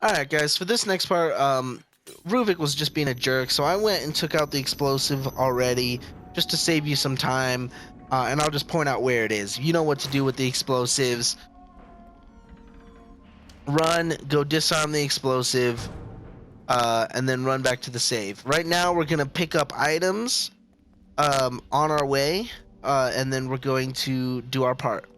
Alright, guys, for this next part, Ruvik was just being a jerk, so I went and took out the explosive already, just to save you some time, and I'll just point out where it is. You know what to do with the explosives. Run, go disarm the explosive, and then run back to the save. Right now, we're going to pick up items on our way, and then we're going to do our part.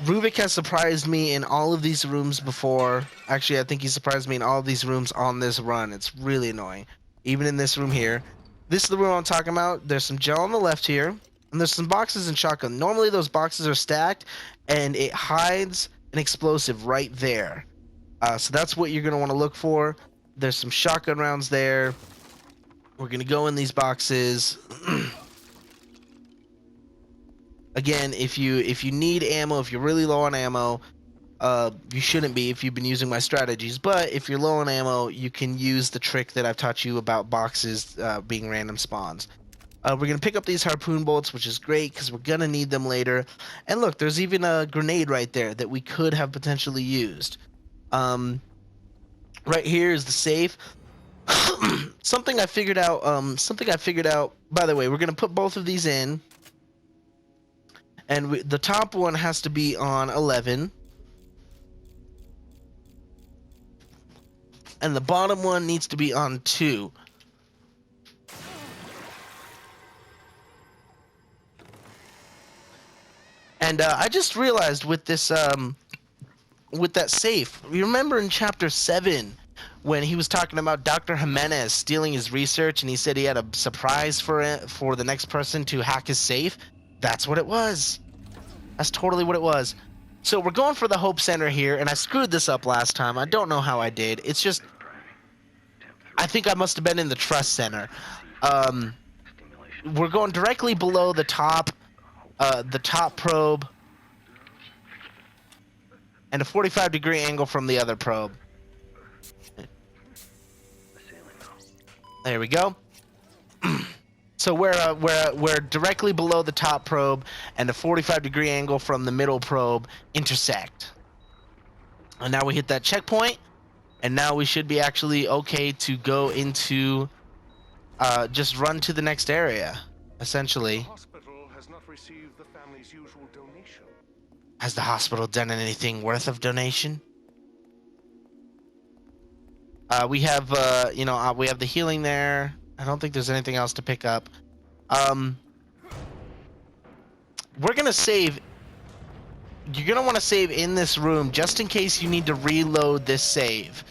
Ruvik has surprised me in all of these rooms before. Actually, I think he surprised me in all of these rooms on this run. It's really annoying. Even in this room here. This is the room I'm talking about. There's some gel on the left here, and there's some boxes and shotgun. Normally, those boxes are stacked, and it hides an explosive right there. So that's what you're going to want to look for. There's some shotgun rounds there. We're going to go in these boxes. Again, if you need ammo, if you're really low on ammo, you shouldn't be if you've been using my strategies. But if you're low on ammo, you can use the trick that I've taught you about boxes being random spawns. We're going to pick up these harpoon bolts, which is great because we're going to need them later. And look, there's even a grenade right there that we could have potentially used. Right here is the safe. Something I figured out. By the way, we're going to put both of these in. And the top one has to be on 11. And the bottom one needs to be on 2. And I just realized with this, with that safe, you remember in chapter 7 when he was talking about Dr. Jimenez stealing his research and he said he had a surprise for the next person to hack his safe? That's what it was. That's totally what it was. So we're going for the Hope Center here, and I screwed this up last time. I don't know how I did. It's just, I think I must have been in the Trust Center. We're going directly below the top probe, and a 45-degree angle from the other probe. There we go. So we're directly below the top probe, and a 45-degree angle from the middle probe intersect. And now we hit that checkpoint, and now we should be actually okay to go into, just run to the next area, essentially. The hospital has not received the family's usual donation. Has the hospital done anything worth of donation? We have, we have the healing there. I don't think there's anything else to pick up. We're gonna save. You're gonna want to save in this room just in case you need to reload this save.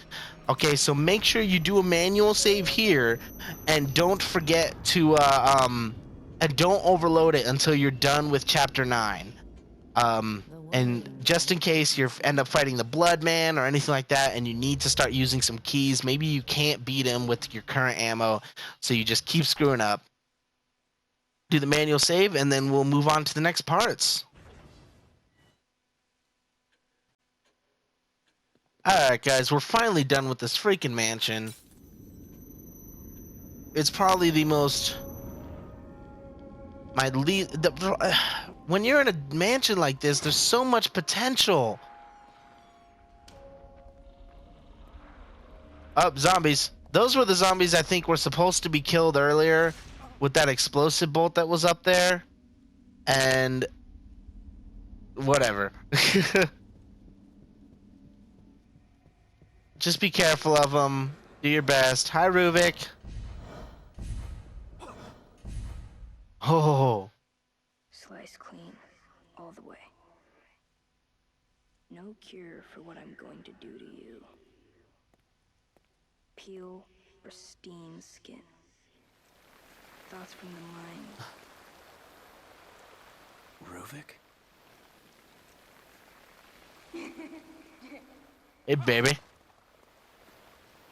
Okay, so make sure you do a manual save here, and don't forget to and don't overload it until you're done with chapter 9. And just in case you end up fighting the Blood Man or anything like that, and you need to start using some keys, maybe you can't beat him with your current ammo, so you just keep screwing up. Do the manual save, and then we'll move on to the next parts. Alright, guys, we're finally done with this freaking mansion. It's probably the most... when you're in a mansion like this, there's so much potential. Oh, zombies. Those were the zombies I think were supposed to be killed earlier with that explosive bolt that was up there. And... whatever. Just be careful of them. Do your best. Hi, Ruvik. Oh. Slice clean, all the way. No cure for what I'm going to do to you. Peel, pristine skin. Thoughts from the mind. Ruvik? Hey, baby.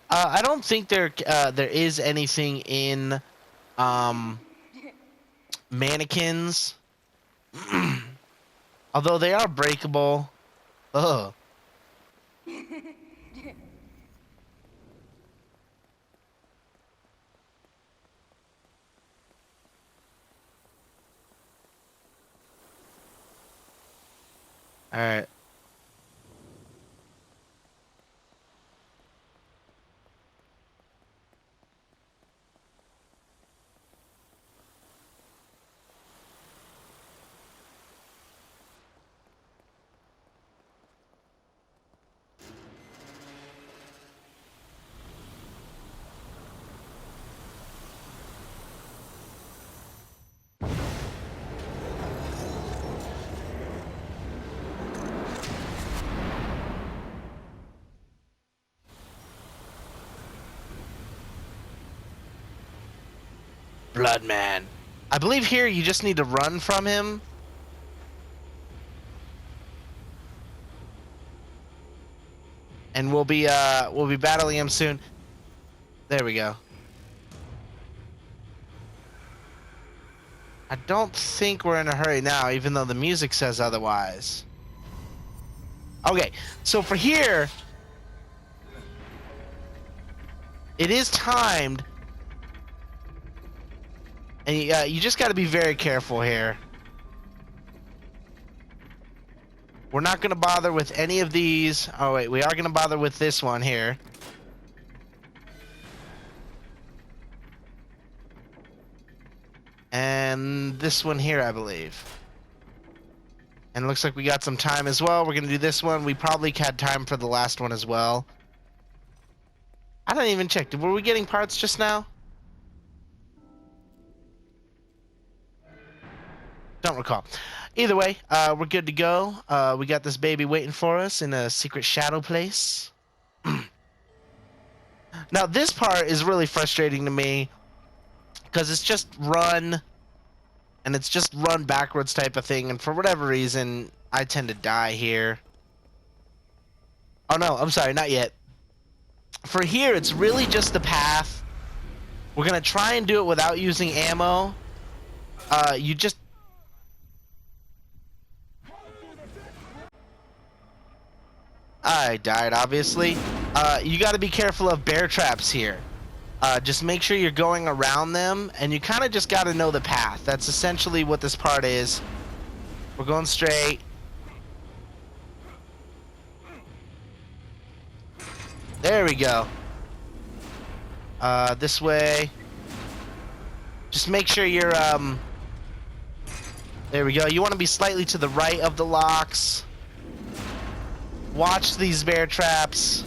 I don't think there is anything in mannequins. Although they are breakable. Ugh. Alright. Blood man. I believe here you just need to run from him. And we'll be battling him soon. There we go. I don't think we're in a hurry now, even though the music says otherwise. Okay, so for here, it is timed. And you just got to be very careful here. We're not going to bother with any of these. Oh, wait, we are going to bother with this one here. And this one here, I believe. And it looks like we got some time as well. We're going to do this one. We probably had time for the last one as well. I didn't even check. Were we getting parts just now? Don't recall. Either way, we're good to go. We got this baby waiting for us in a secret shadow place. Now, this part is really frustrating to me because it's just run, and it's just run backwards type of thing, and for whatever reason, I tend to die here. Oh no, I'm sorry, not yet. For here, it's really just the path. We're gonna try and do it without using ammo. You just... I died, obviously. You gotta be careful of bear traps here. Just make sure you're going around them, and you kind of just gotta know the path. That's essentially what this part is. We're going straight. There we go. This way. Just make sure you're, there we go. You want to be slightly to the right of the locks. Watch these bear traps.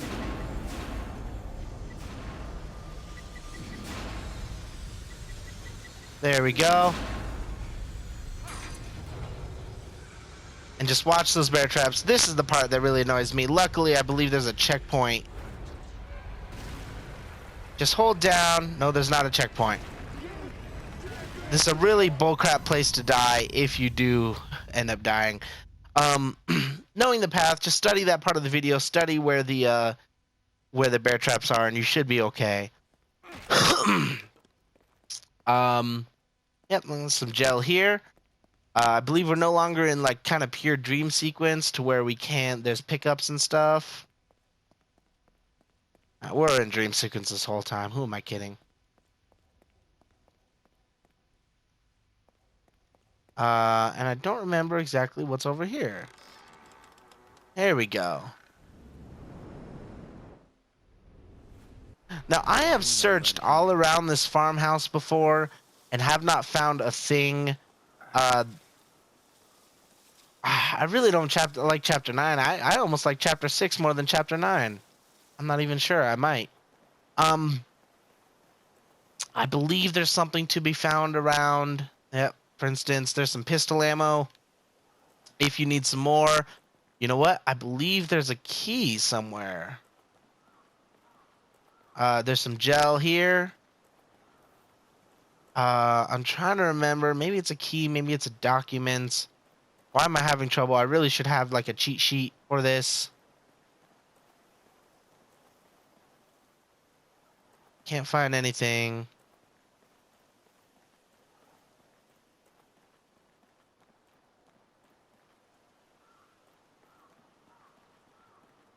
There we go. And just watch those bear traps. This is the part that really annoys me. Luckily, I believe there's a checkpoint. Just hold down. No, there's not a checkpoint. This is a really bullcrap place to die if you do end up dying. Knowing the path, just study that part of the video. Study where the bear traps are, and you should be okay. Yep, some gel here. I believe we're no longer in like kind of pure dream sequence to where we can't. There's pickups and stuff. We're in dream sequence this whole time. Who am I kidding? And I don't remember exactly what's over here. There we go. Now, I have searched all around this farmhouse before and have not found a thing. I really don't like Chapter 9. I almost like Chapter 6 more than Chapter 9. I'm not even sure. I might. I believe there's something to be found around. Yep. For instance, there's some pistol ammo. If you need some more. You know what? I believe there's a key somewhere. There's some gel here. I'm trying to remember. Maybe it's a key. Maybe it's a document. Why am I having trouble? I really should have like a cheat sheet for this. Can't find anything.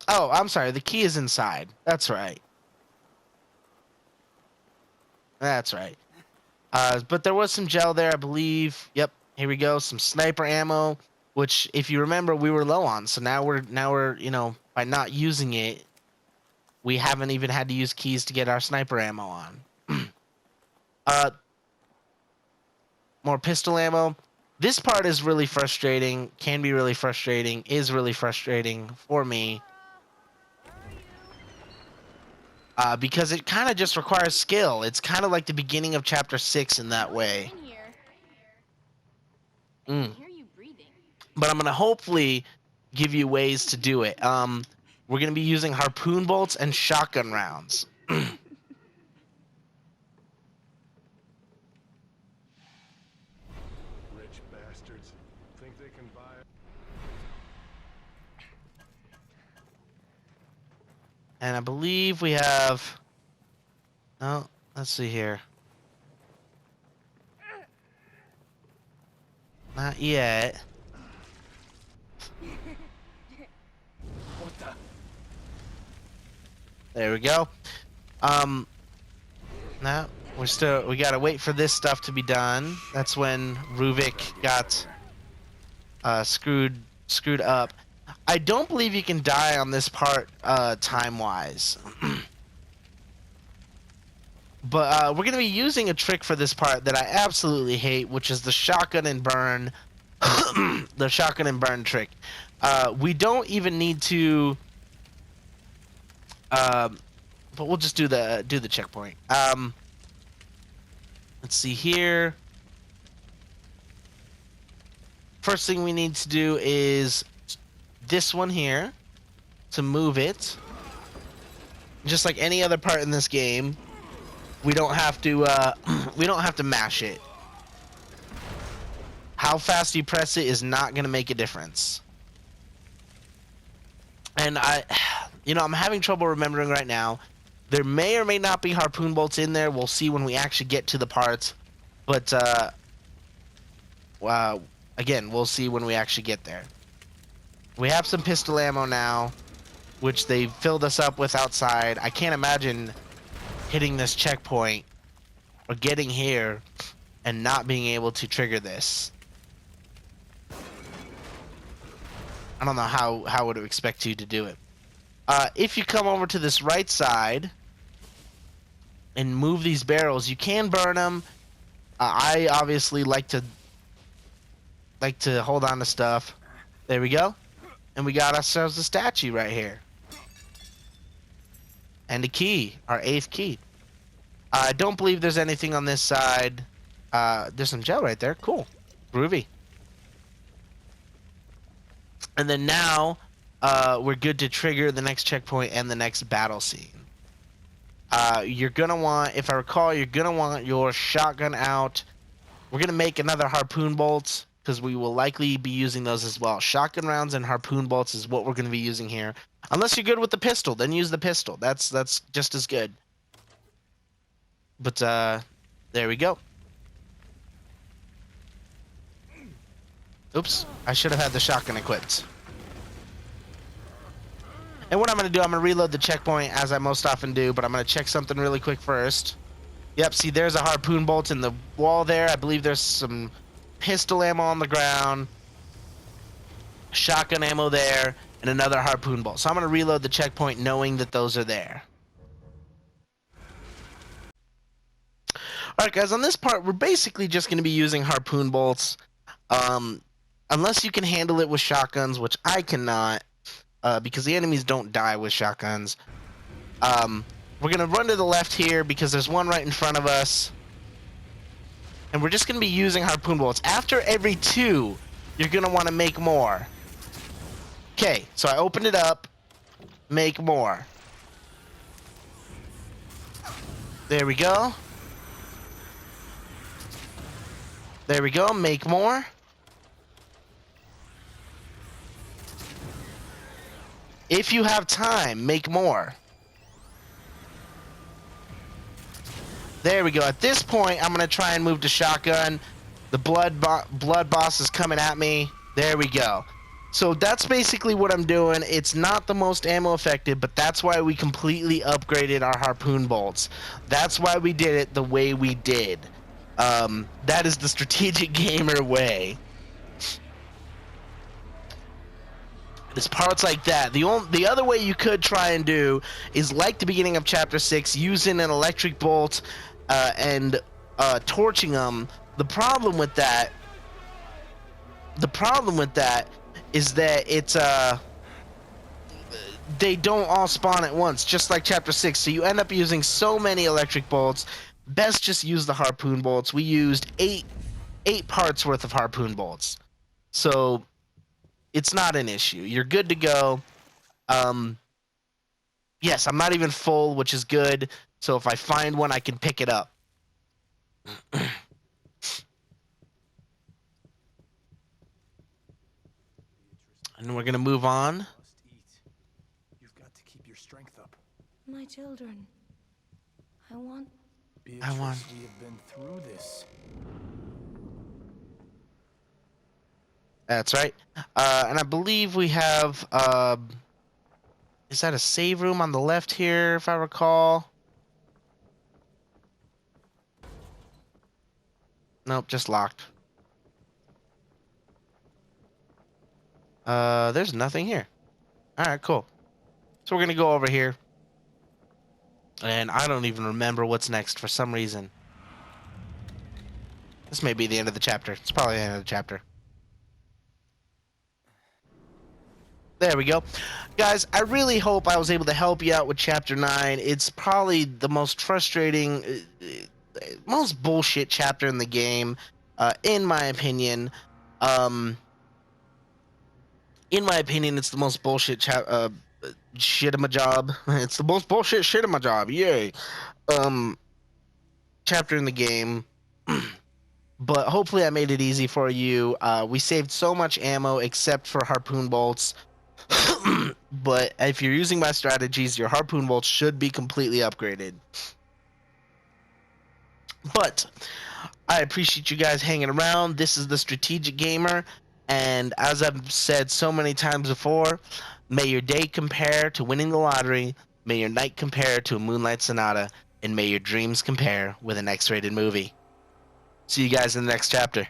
Oh, I'm sorry. The key is inside. That's right. That's right. But there was some gel there, I believe. Yep. Here we go. Some sniper ammo, which, if you remember, we were low on. So now we're, you know, by not using it, we haven't even had to use keys to get our sniper ammo on. More pistol ammo. This part is really frustrating. Can be really frustrating. Is really frustrating for me. Because it kind of just requires skill. It's kind of like the beginning of Chapter 6 in that way. But I'm going to hopefully give you ways to do it. We're going to be using harpoon bolts and shotgun rounds. And I believe we have... Oh, let's see here. Not yet. What the? There we go. No, we gotta wait for this stuff to be done. That's when Ruvik got screwed up. I don't believe you can die on this part time-wise. But we're gonna be using a trick for this part that I absolutely hate, which is the shotgun and burn. The shotgun and burn trick. We don't even need to. But we'll just do the checkpoint. Let's see here. First thing we need to do is this one here to move it. Just like any other part in this game, we don't have to we don't have to mash it. How fast you press it is not going to make a difference. And I'm having trouble remembering right now. There may or may not be harpoon bolts in there. We'll see when we actually get to the parts. But again, we'll see when we actually get there. We have some pistol ammo now, which they filled us up with outside. I can't imagine hitting this checkpoint or getting here and not being able to trigger this. I don't know how I would expect you to do it. If you come over to this right side and move these barrels, you can burn them. I obviously like to hold on to stuff. There we go. And we got ourselves a statue right here. And a key, our 8th key. I don't believe there's anything on this side. There's some gel right there. Cool. Groovy. And then now, we're good to trigger the next checkpoint and the next battle scene. You're gonna want, if I recall, you're gonna want your shotgun out. We're gonna make another harpoon bolt, because we will likely be using those as well. Shotgun rounds and harpoon bolts is what we're gonna be using here. Unless you're good with the pistol, then use the pistol. That's just as good. But, there we go. Oops, I should have had the shotgun equipped. And what I'm going to do, I'm going to reload the checkpoint as I most often do, but I'm going to check something really quick first. Yep, see, there's a harpoon bolt in the wall there. I believe there's some pistol ammo on the ground, shotgun ammo there, and another harpoon bolt. So I'm going to reload the checkpoint knowing that those are there. Alright guys, on this part, we're basically just going to be using harpoon bolts. Unless you can handle it with shotguns, which I cannot, because the enemies don't die with shotguns. We're going to run to the left here because there's one right in front of us. And we're just going to be using harpoon bolts. After every 2, you're going to want to make more. Okay, so I opened it up. Make more. There we go. There we go, make more. If you have time, make more. There we go. At this point, I'm going to try and move to shotgun. The blood boss is coming at me. There we go. So that's basically what I'm doing. It's not the most ammo effective, but that's why we completely upgraded our harpoon bolts. That's why we did it the way we did. That is the strategic gamer way. It's parts like that. The other way you could try and do is like the beginning of Chapter 6, using an electric bolt and torching them. The problem with that is that it's they don't all spawn at once, just like Chapter 6. So you end up using so many electric bolts. Best just use the harpoon bolts. We used eight parts worth of harpoon bolts. So it's not an issue. You're good to go. Yes, I'm not even full, which is good. So if I find one, I can pick it up. And we're going to move on. You've got to keep your strength up. My children. I want... Beatrice, want- we have been through this. That's right. And I believe we have, is that a save room on the left here, if I recall? Nope, just locked. There's nothing here. Alright, cool. So we're gonna go over here. And I don't even remember what's next for some reason. This may be the end of the chapter. It's probably the end of the chapter. There we go. Guys, I really hope I was able to help you out with Chapter 9. It's probably the most frustrating, most bullshit chapter in the game, in my opinion. In my opinion, it's the most bullshit shit of my job. It's the most bullshit shit of my job. Yay. Chapter in the game. But hopefully I made it easy for you. We saved so much ammo except for harpoon bolts. But if you're using my strategies, your harpoon bolts should be completely upgraded. But I appreciate you guys hanging around. This is the Strategic Gamer, and as I've said so many times before, may your day compare to winning the lottery, may your night compare to a Moonlight Sonata, and may your dreams compare with an X-rated movie. See you guys in the next chapter.